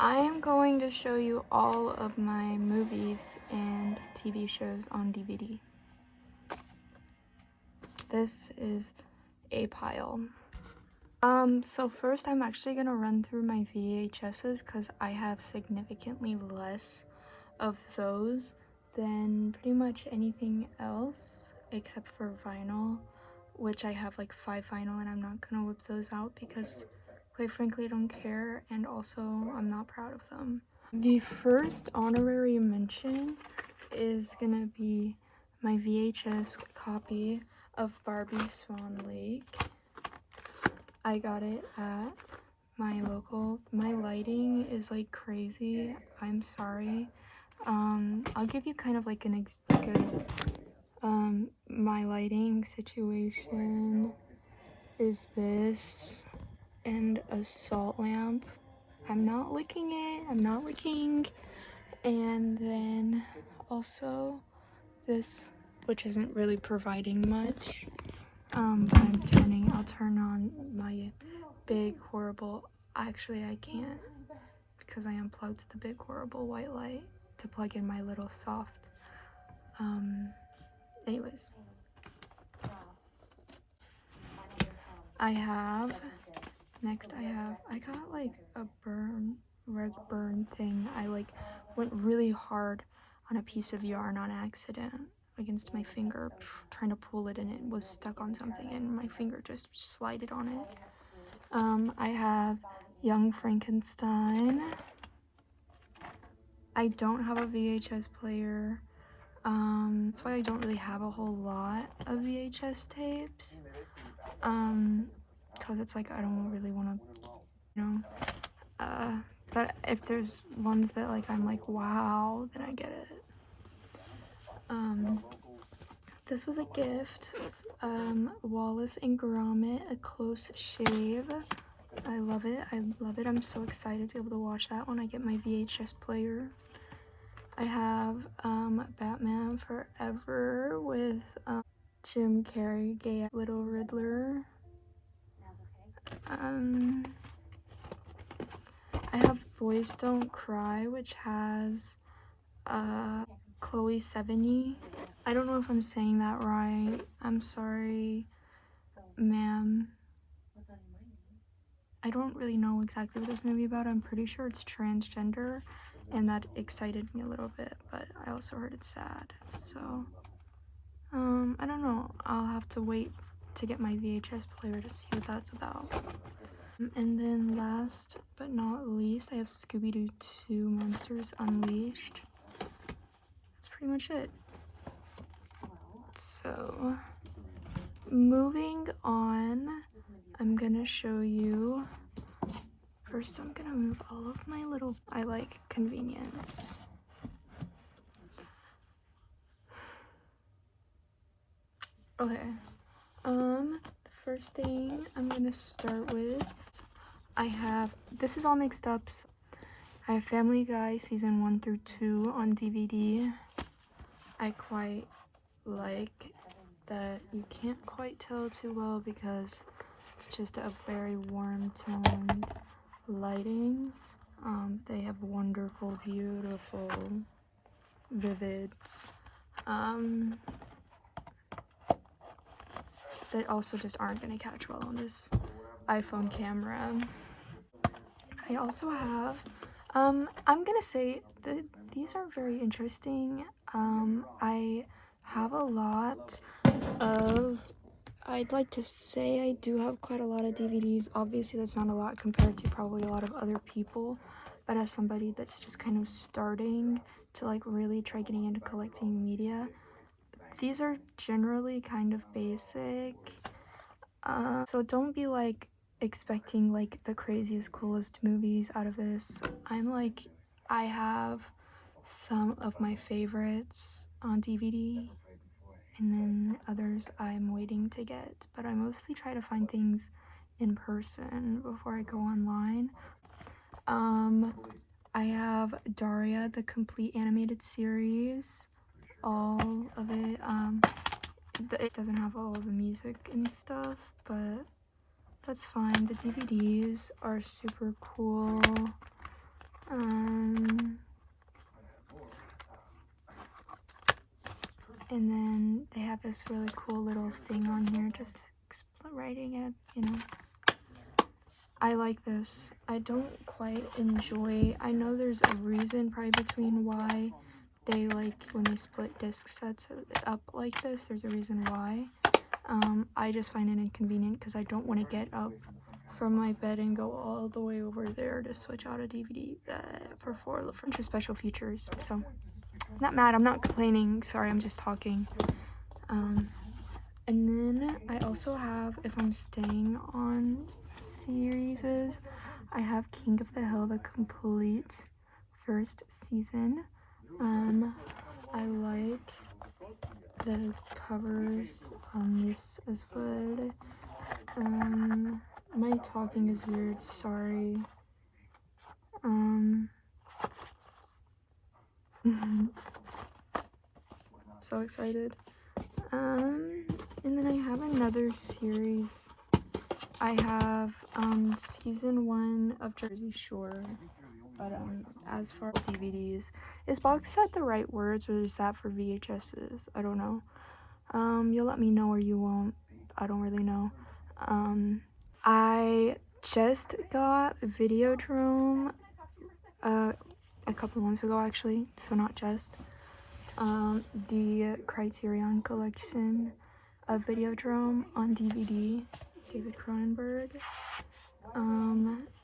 I am going to show you all of my movies and TV shows on DVD. This is a pile. So first I'm actually gonna run through my VHSs because I have significantly less of those than pretty much anything else except for vinyl, which I have like 5 vinyl and I'm not gonna whip those out because quite frankly I don't care, and also I'm not proud of them. The first honorary mention is gonna be my VHS copy of Barbie Swan Lake. I got it at my local. My lighting is like crazy. I'm sorry. I'll give you kind of like my lighting situation is this and a salt lamp. I'm not licking it. I'm not licking. And then also this, which isn't really providing much. But I'll turn on my big horrible, actually I can't because I unplugged the big horrible white light to plug in my little soft. Anyways. I got like a red burn thing. I like went really hard on a piece of yarn on accident against my finger, trying to pull it, and it was stuck on something and my finger just slided on it. I have Young Frankenstein. I don't have a VHS player. That's why I don't really have a whole lot of VHS tapes. Cause it's like I don't really want to, but if there's ones that like I'm like wow, then I get it. This was a gift. Wallace and Gromit, A Close Shave. I love it. I'm so excited to be able to watch that when I get my VHS player. I have Batman Forever with Jim Carrey, gay Little Riddler. I have Boys Don't Cry, which has Chloe Sevigny. I don't know if I'm saying that right. I'm sorry, ma'am. I don't really know exactly what this movie is about. I'm pretty sure it's transgender, and that excited me a little bit, but I also heard it's sad. So, I don't know. I'll have to wait to get my VHS player to see what that's about. And then last but not least, I have Scooby-Doo 2 Monsters Unleashed. That's pretty much it. So, moving on, I'm gonna show you. First, I'm gonna move all of my little. I like convenience. Okay. The first thing I'm gonna start with, this is all mixed up. So I have Family Guy season 1 through 2 on DVD. I quite like that. You can't quite tell too well because it's just a very warm toned lighting. They have wonderful, beautiful, vivids. That also just aren't gonna catch well on this iPhone camera. I also have, I'm gonna say that these are very interesting. I have a lot of, I'd like to say I do have quite a lot of DVDs. Obviously that's not a lot compared to probably a lot of other people, but as somebody that's just kind of starting to like really try getting into collecting media, these are generally kind of basic. So don't be like expecting like the craziest, coolest movies out of this. I have some of my favorites on DVD, and then others I'm waiting to get, but I mostly try to find things in person before I go online. I have Daria, the complete animated series, all of it. It doesn't have all of the music and stuff, but that's fine. The DVDs are super cool. And then they have this really cool little thing on here just writing it, you know. I like this. I don't quite enjoy, I know there's a reason probably between why they like when they split disc sets up like this. There's a reason why. I just find it inconvenient because I don't want to get up from my bed and go all the way over there to switch out a DVD for special features. So I'm not mad, I'm not complaining, sorry, I'm just talking. And then I also have, if I'm staying on series, I have King of the Hill, the complete first season. I like the covers on this as well. My talking is weird, sorry. So excited. And then I have another series. I have season 1 of Jersey Shore. But as far as DVDs, is box set the right words, or is that for VHSs? I don't know. You'll let me know or you won't. I don't really know. I just got Videodrome a couple months ago, actually, so not just. The Criterion collection of Videodrome on DVD, David Cronenberg.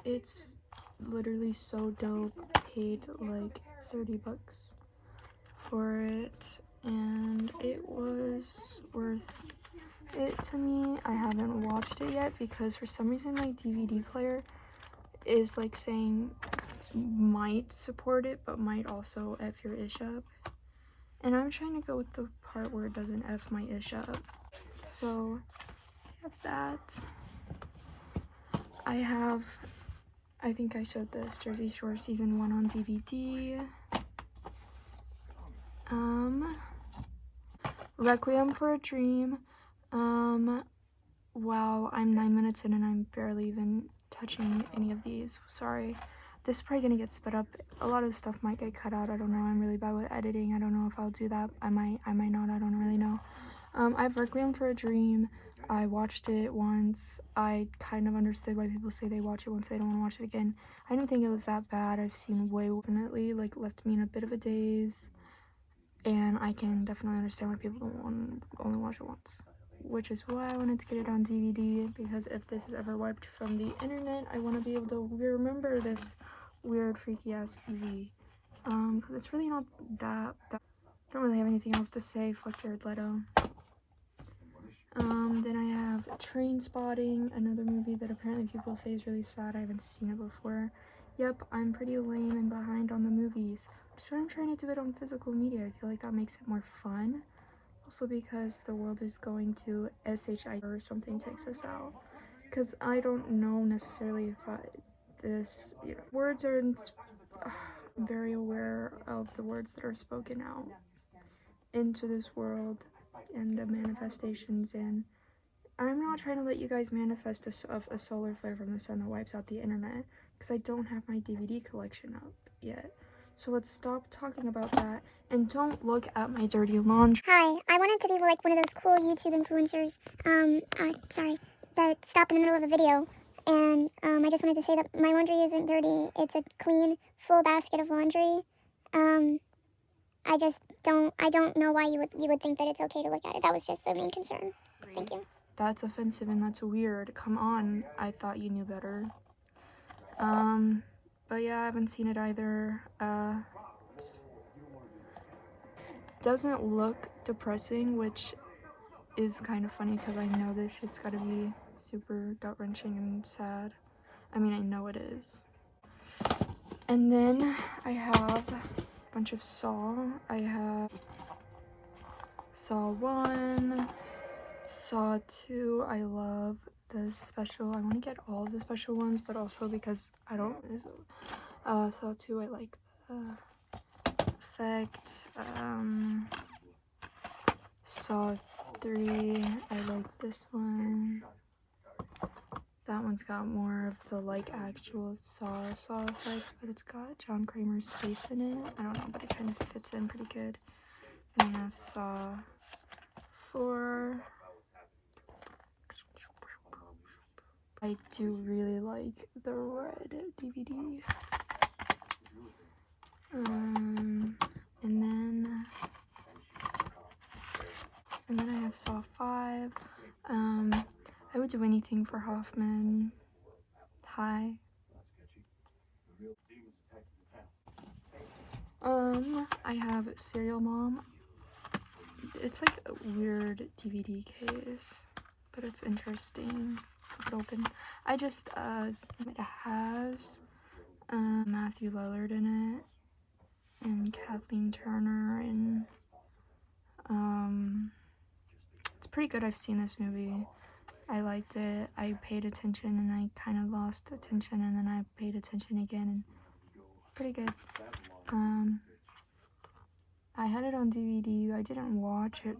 It's literally so dope. I paid like $30 for it, and it was worth it to me. I haven't watched it yet because for some reason my DVD player is like saying might support it but might also F your ish up, and I'm trying to go with the part where it doesn't F my ish up. So I have that. I think I showed this Jersey Shore season 1 on DVD. Requiem for a Dream. Wow, I'm 9 minutes in and I'm barely even touching any of these. Sorry. This is probably gonna get sped up. A lot of stuff might get cut out. I don't know. I'm really bad with editing. I don't know if I'll do that. I might not. I don't really know. I have Requiem for a Dream. I watched it once. I kind of understood why people say they watch it once they don't want to watch it again. I didn't think it was that bad. I've seen way definitely like left me in a bit of a daze, and I can definitely understand why people don't want only watch it once, which is why I wanted to get it on DVD, because if this is ever wiped from the internet, I want to be able to remember this weird freaky ass movie, because it's really not that bad. I don't really have anything else to say. Fuck Jared Leto. Then I have Trainspotting, another movie that apparently people say is really sad. I haven't seen it before. Yep, I'm pretty lame and behind on the movies. So I'm trying to do it on physical media. I feel like that makes it more fun. Also because the world is going to SHI or something takes us out. Because I don't know necessarily if words are very aware of the words that are spoken out into this world and the manifestations, and I'm not trying to let you guys manifest a solar flare from the sun that wipes out the internet, because I don't have my DVD collection up yet. So let's stop talking about that and don't look at my dirty laundry. Hi, I wanted to be like one of those cool YouTube influencers, that stop in the middle of a video, and I just wanted to say that my laundry isn't dirty. It's a clean, full basket of laundry. I don't know why you would think that it's okay to look at it. That was just the main concern. Thank you. That's offensive and that's weird. Come on, I thought you knew better. But yeah, I haven't seen it either. It doesn't look depressing, which is kind of funny because I know this shit's gotta be super gut-wrenching and sad. I mean, I know it is. And then I have a bunch of Saw. I have Saw 1, Saw 2. I love the special. I want to get all the special ones, but also because I don't. Saw 2, I like the effect. Saw 3, I like this one. That one's got more of the like actual Saw effect, but it's got John Kramer's face in it. I don't know, but it kind of fits in pretty good. And I have Saw 4. I do really like the red DVD. And then I have Saw 5. I would do anything for Hoffman. Hi. I have Serial Mom. It's like a weird DVD case, but it's interesting. Flip it open. I just, it has Matthew Lillard in it, and Kathleen Turner, and it's pretty good. I've seen this movie. I liked it. I paid attention and I kind of lost attention, and then I paid attention again, and pretty good. I had it on DVD. I didn't watch it,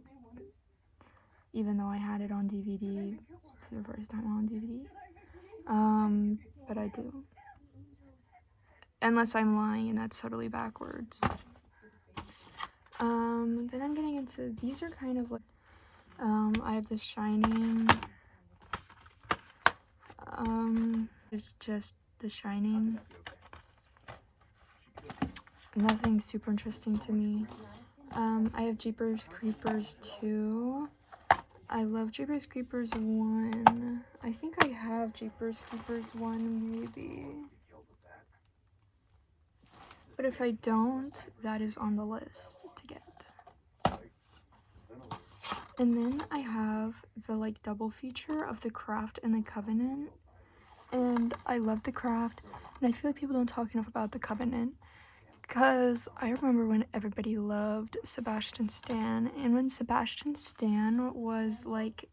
even though I had it on DVD for the first time on DVD. But I do. Unless I'm lying, and that's totally backwards. Then I'm getting into, these are kind of like, I have The Shining. It's just The Shining. Nothing super interesting to me. I have Jeepers Creepers 2. I love Jeepers Creepers 1. I think I have Jeepers Creepers 1 maybe. But if I don't, that is on the list to get. And then I have the like double feature of The Craft and The Covenant. And I love The Craft, and I feel like people don't talk enough about The Covenant. Because I remember when everybody loved Sebastian Stan, and when Sebastian Stan was like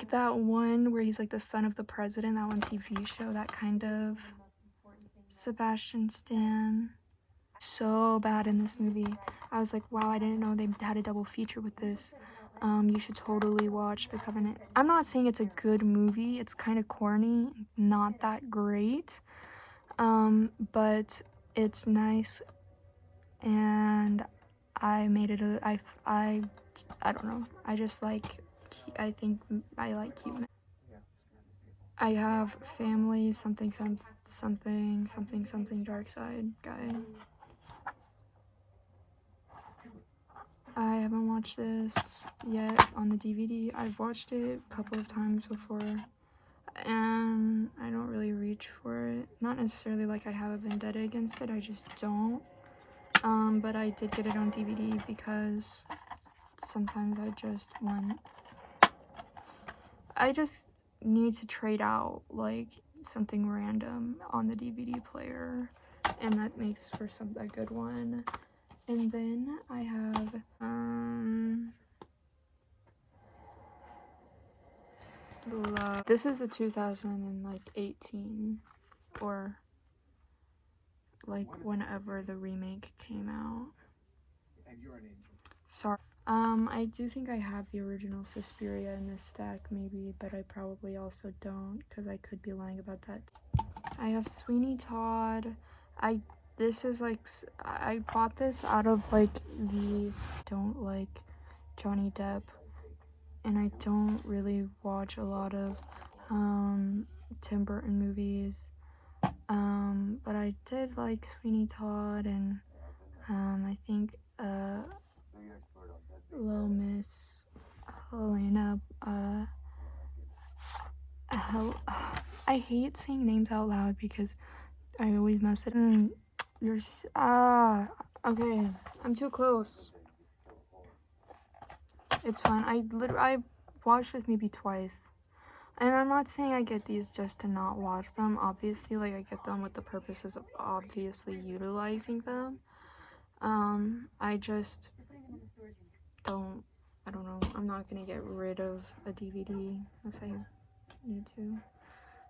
that one where he's like the son of the president, that one TV show, that kind of Sebastian Stan. So bad in this movie. I was like, wow, I didn't know they had a double feature with this. You should totally watch The Covenant. I'm not saying it's a good movie. It's kind of corny, not that great. But it's nice, and I made it I don't know. I just like, I think I like cute men. I have Family, something Dark Side guy. I haven't watched this yet on the DVD. I've watched it a couple of times before, and I don't really reach for it. Not necessarily like I have a vendetta against it, I just don't. But I did get it on DVD because sometimes I just need to trade out like something random on the DVD player, and that makes for a good one. And then I have this is the 2018 or like whenever the remake came out. Sorry. I do think I have the original Suspiria in this stack maybe, but I probably also don't because I could be lying about that. I have Sweeney Todd. This is like, I bought this out of like don't like Johnny Depp, and I don't really watch a lot of Tim Burton movies, but I did like Sweeney Todd, and I think Little Miss Helena, I hate saying names out loud because I always mess it up. Okay, I'm too close. It's fine. I watched this maybe twice. And I'm not saying I get these just to not watch them. Obviously, like, I get them with the purposes of obviously utilizing them. I just don't, I don't know. I'm not gonna get rid of a DVD unless I need to.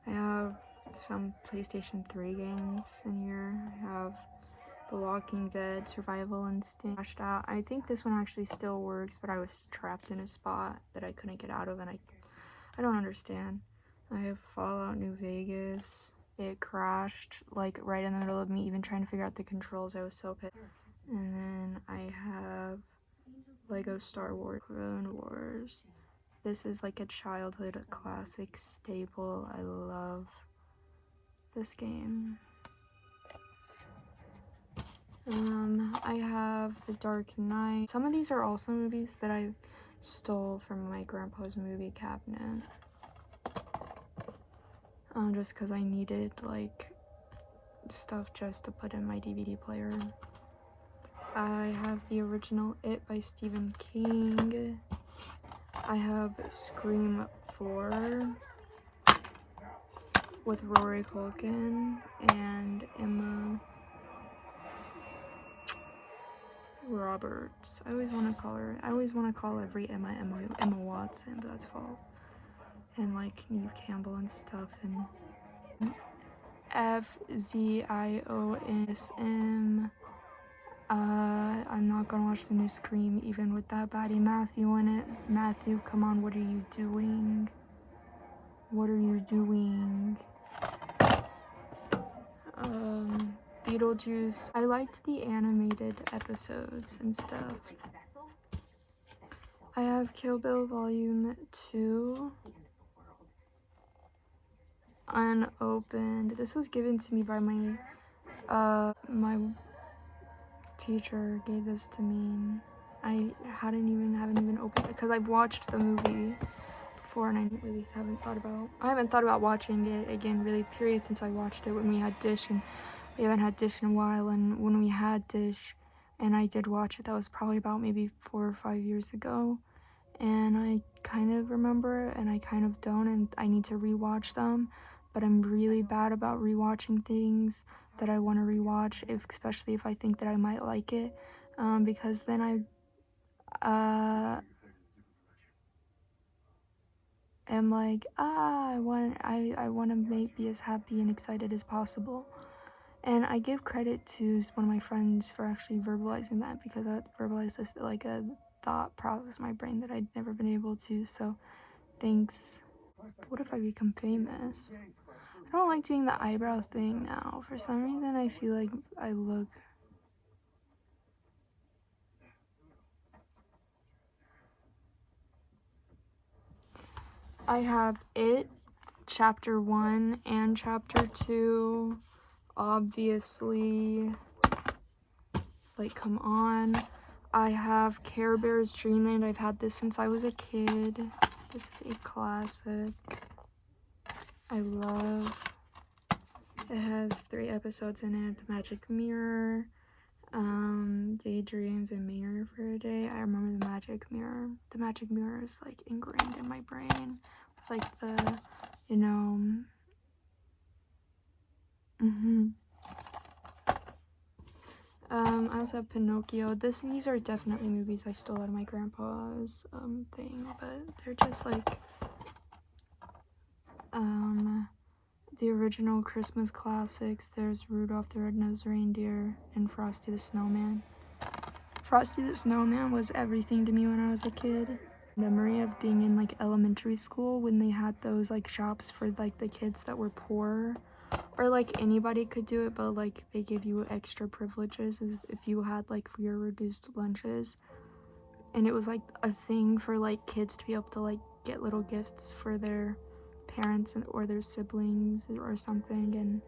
I have some PlayStation 3 games in here. I have The Walking Dead, Survival Instinct. I think this one actually still works, but I was trapped in a spot that I couldn't get out of, and I don't understand. I have Fallout New Vegas. It crashed like right in the middle of me even trying to figure out the controls. I was so pissed. And then I have Lego Star Wars Clone Wars. This is like a childhood classic staple. I love this game. I have The Dark Knight. Some of these are also movies that I stole from my grandpa's movie cabinet. Just because I needed like stuff just to put in my DVD player. I have the original It by Stephen King. I have Scream 4 with Rory Culkin and Emma Roberts. I always want to call every Emma Watson, but that's false. And like Neve Campbell and stuff. And FZIONSM. I'm not gonna watch the new Scream even with that baddie Matthew in it. Matthew, come on, what are you doing? What are you doing? Beetlejuice. I liked the animated episodes and stuff. I have Kill Bill Volume 2 unopened. This was given to me by my teacher gave this to me. I haven't even opened it because I've watched the movie before and I haven't thought about watching it again really period since I watched it when we had Dish, and we haven't had Dish in a while. And when we had Dish and I did watch it, that was probably about maybe 4 or 5 years ago, and I kind of remember it and I kind of don't, and I need to rewatch them. But I'm really bad about rewatching things that I want to rewatch, especially if I think that I might like it, because then I am like, I want to be as happy and excited as possible. And I give credit to one of my friends for actually verbalizing that, because I verbalized this like a thought process in my brain that I'd never been able to. So thanks. What if I become famous? I don't like doing the eyebrow thing now. For some reason, I feel like I look... I have It, Chapter 1 and Chapter 2. Obviously. Like, come on. I have Care Bears Dreamland. I've had this since I was a kid. This is a classic. I love. It has 3 episodes in it. The Magic Mirror, Daydreams, and Mirror for a Day. I remember the Magic Mirror. The Magic Mirror is like ingrained in my brain. Like the, you know. I also have Pinocchio. These are definitely movies I stole out of my grandpa's thing, but they're just like the original Christmas classics. There's Rudolph the Red-Nosed Reindeer and Frosty the Snowman. Frosty the Snowman was everything to me when I was a kid. Memory of being in like elementary school when they had those like shops for like the kids that were poor, or like anybody could do it, but like they give you extra privileges if you had like for your reduced lunches, and it was like a thing for like kids to be able to like get little gifts for their parents or their siblings or something. And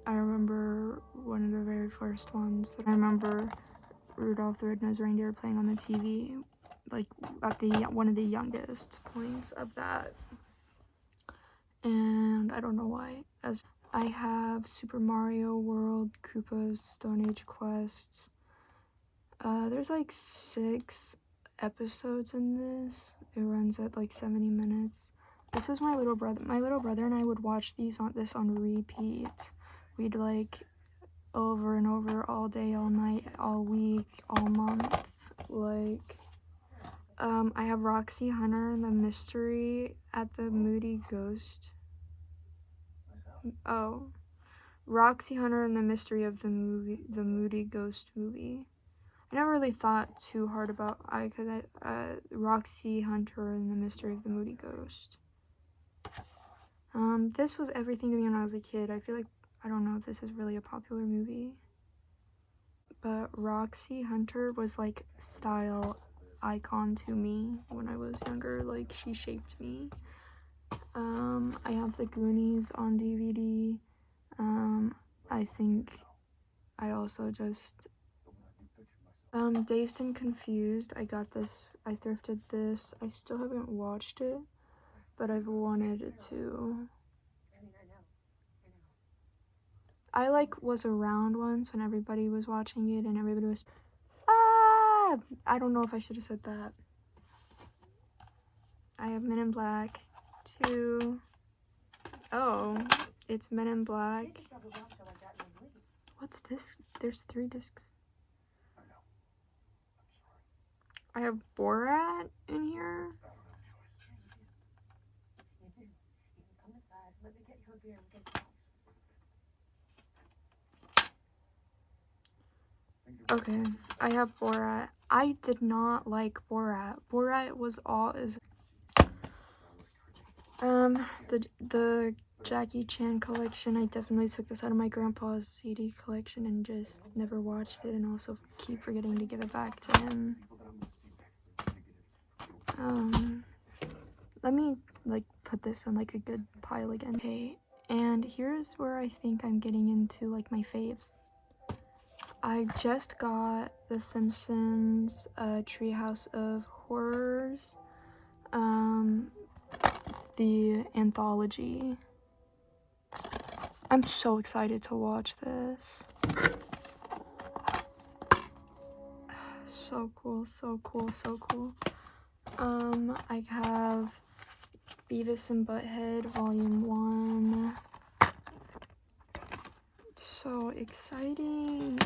I remember one of the very first ones that I remember Rudolph the Red-Nosed Reindeer playing on the TV, like at the one of the youngest points of that. And I don't know why. As I have Super Mario World, Koopa's Stone Age Quests. There's like 6 episodes in this. It runs at like 70 minutes. This was my little brother. My little brother and I would watch this on repeat. We'd like over and over all day, all night, all week, all month. Like, I have Roxy Hunter and the Mystery at the Moody Ghost. Roxy Hunter and the Mystery of the Moody Ghost movie. I never really thought too hard about Roxy Hunter and the Mystery of the Moody Ghost. This was everything to me when I was a kid. I feel like, I don't know if this is really a popular movie, but Roxy Hunter was like style icon to me when I was younger. Like, she shaped me. I have the Goonies on DVD. I think I also just Dazed and Confused. I got this, I thrifted this. I still haven't watched it, but I've wanted to. I like was around once when everybody was watching it and everybody was I don't know if I should have said that. I have Men in Black 2. Oh, it's Men in Black. What's this? There's 3 discs. I have Borat in here. Okay, I have Borat. I did not like Borat. Borat was all is the Jackie Chan collection. I definitely took this out of my grandpa's CD collection and just never watched it, and also keep forgetting to give it back to him. Let me like put this on like a good pile again. Okay, and here's where I think I'm getting into like my faves. I just got The Simpsons Treehouse of Horrors, the anthology. I'm so excited to watch this. So cool, so cool, so cool. I have Beavis and Butthead Volume 1. So exciting.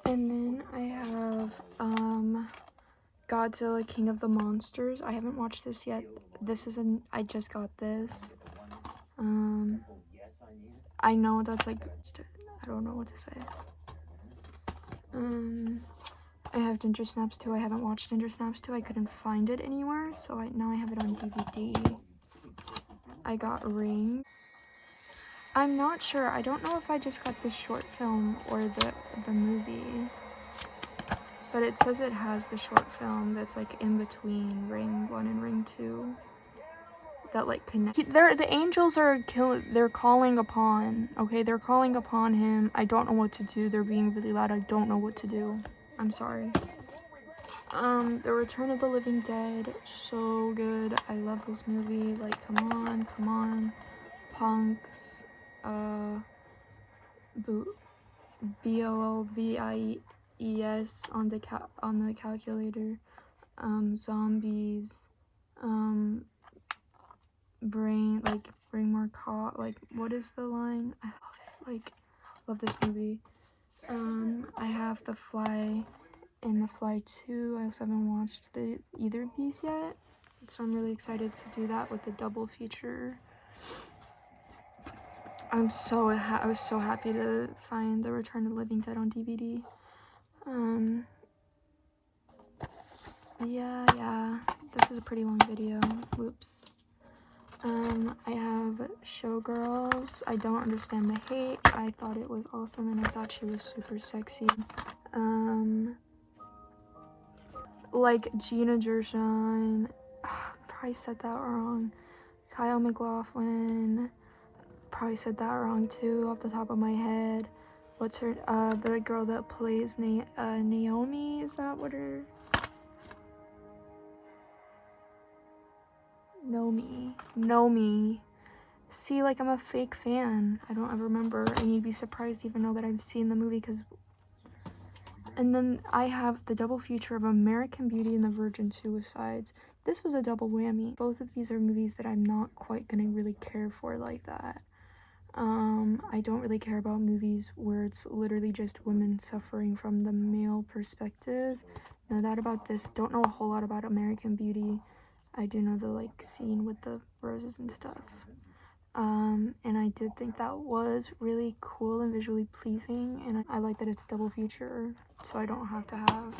And then I have Godzilla King of the Monsters. I haven't watched this yet. I just got this. I know that's like, I don't know what to say. I have Ginger Snaps 2. I haven't watched Ginger Snaps 2. I couldn't find it anywhere, so now I have it on DVD. I got Ring. I'm not sure. I don't know if I just got the short film or the movie. But it says it has the short film that's like in between Ring 1 and Ring 2. That like connect. The angels are they're calling upon. Okay, they're calling upon him. I don't know what to do. They're being really loud. I don't know what to do. I'm sorry. The Return of the Living Dead, so good. I love this movie. Like, come on. Punks, BOOVIES on the calculator. Zombies. Bring more like, what is the line? I love it. Like, love this movie. I have The Fly and The Fly 2. I also haven't watched either of these yet, so I'm really excited to do that with the double feature. I was so happy to find The Return of the Living Dead on DVD. Yeah, this is a pretty long video. Whoops. I have Showgirls. I don't understand the hate. I thought it was awesome and I thought she was super sexy. Like Gina Gershon. Probably said that wrong. Kyle MacLachlan. Probably said that wrong too off the top of my head. What's her, the girl that plays Naomi, is that what her? Nomi. See, like, I'm a fake fan. I don't ever remember, and you'd be surprised to even know that I've seen the movie, because... And then I have the double feature of American Beauty and the Virgin Suicides. This was a double whammy. Both of these are movies that I'm not quite gonna really care for like that. I don't really care about movies where it's literally just women suffering from the male perspective. Know that about this. Don't know a whole lot about American Beauty. I do know the, like, scene with the roses and stuff. And I did think that was really cool and visually pleasing, and I like that it's double feature, so I don't have to have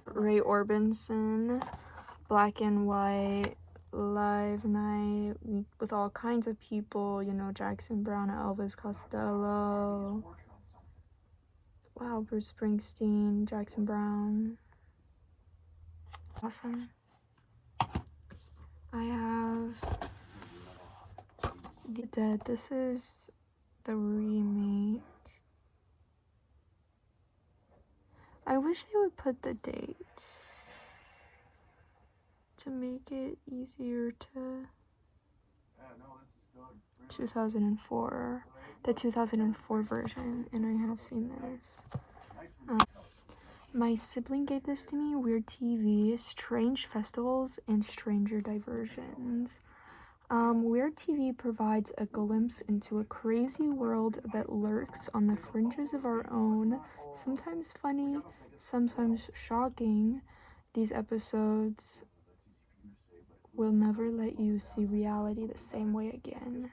Ray Orbison, black and white, live night with all kinds of people, you know, Jackson Browne, Elvis Costello, wow, Bruce Springsteen, Jackson Browne, awesome. I have The Dead. This is the remake. I wish they would put the dates to make it easier to 2004, the 2004 version, and I have seen this. My sibling gave this to me, Weird TV, Strange Festivals, and Stranger Diversions. Weird TV provides a glimpse into a crazy world that lurks on the fringes of our own, sometimes funny, sometimes shocking. These episodes will never let you see reality the same way again.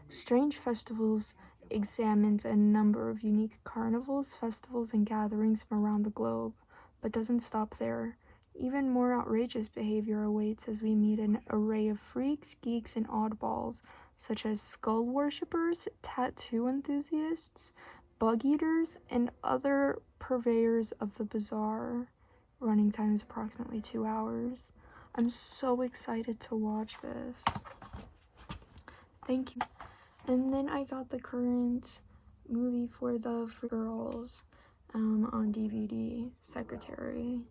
Strange Festivals examines a number of unique carnivals, festivals, and gatherings from around the globe, but doesn't stop there. Even more outrageous behavior awaits as we meet an array of freaks, geeks, and oddballs, such as skull worshippers, tattoo enthusiasts, bug eaters, and other purveyors of the bizarre. Running time is approximately 2 hours. I'm so excited to watch this. Thank you. And then I got the current movie for girls on DVD, Secretary.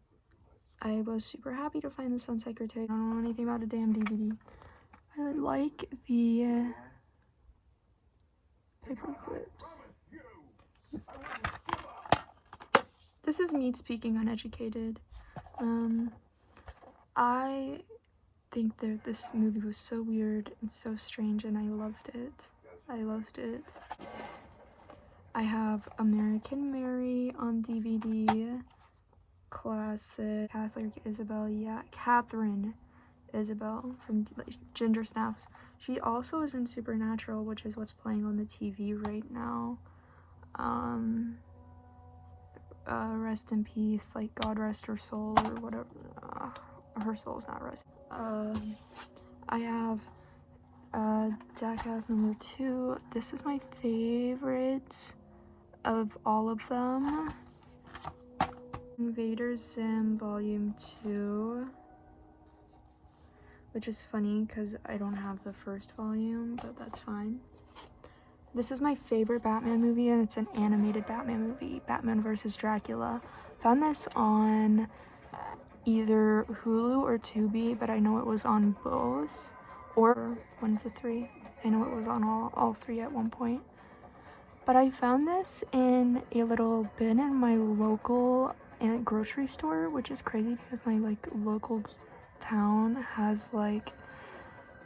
I was super happy to find this on Secretary. I don't know anything about a damn DVD. I like the paper clips. This is me speaking uneducated. I think that this movie was so weird and so strange, and I loved it. I have American Mary on DVD, classic, Catherine Isabel from Ginger Snaps. She also is in Supernatural, which is what's playing on the TV right now. Rest in peace, like God rest her soul, or whatever. Her soul's not rest. I have Jackass number 2. This is my favorite of all of them. Invader Zim Volume 2, which is funny because I don't have the first volume, but that's fine. This is my favorite Batman movie, and it's an animated Batman movie, Batman vs. Dracula. Found this on either Hulu or Tubi, but I know it was on both, or one of the three. I know it was on all three at one point. But I found this in a little bin in my local grocery store, which is crazy because my local town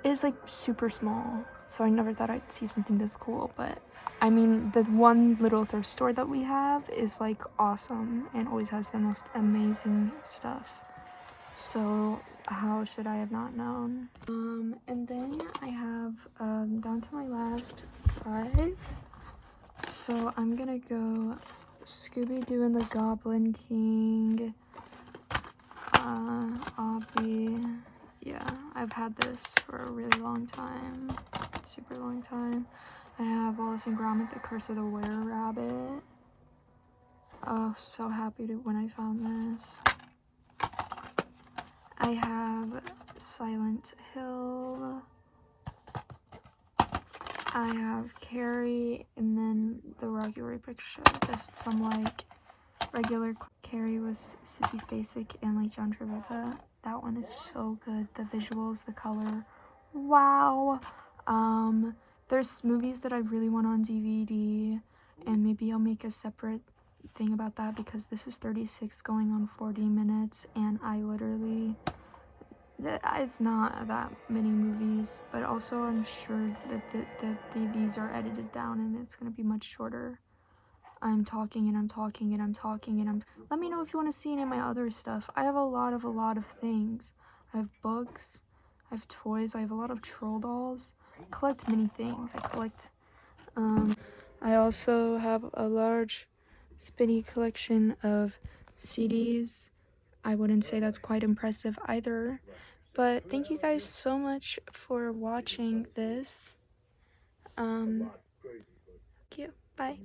is super small, so I never thought I'd see something this cool. But I mean, the one little thrift store that we have is awesome and always has the most amazing stuff, so how should I have not known? And then I have down to my last 5, so I'm gonna go Scooby-Doo and the Goblin King, Obby. Yeah, I've had this for a really long time, super long time. I have Wallace and Gromit, The Curse of the Were-Rabbit. Oh, so happy when I found this. I have Silent Hill. I have Carrie, and then The Rocky Horror Picture Show. Just some regular Carrie was Sissy Spacek and John Travolta. That one is so good. The visuals, the color, wow. There's movies that I really want on DVD, and maybe I'll make a separate thing about that because this is 36 going on 40 minutes, and I literally, it's not that many movies, but also I'm sure that these are edited down and it's gonna be much shorter. I'm talking and I'm talking and I'm talking and let me know if you want to see any of my other stuff. I have a lot of things. I have books, I have toys, I have a lot of troll dolls. collect many things. I also have a large spinny collection of CDs. I wouldn't say that's quite impressive either. But thank you guys so much for watching this. Thank you. Bye.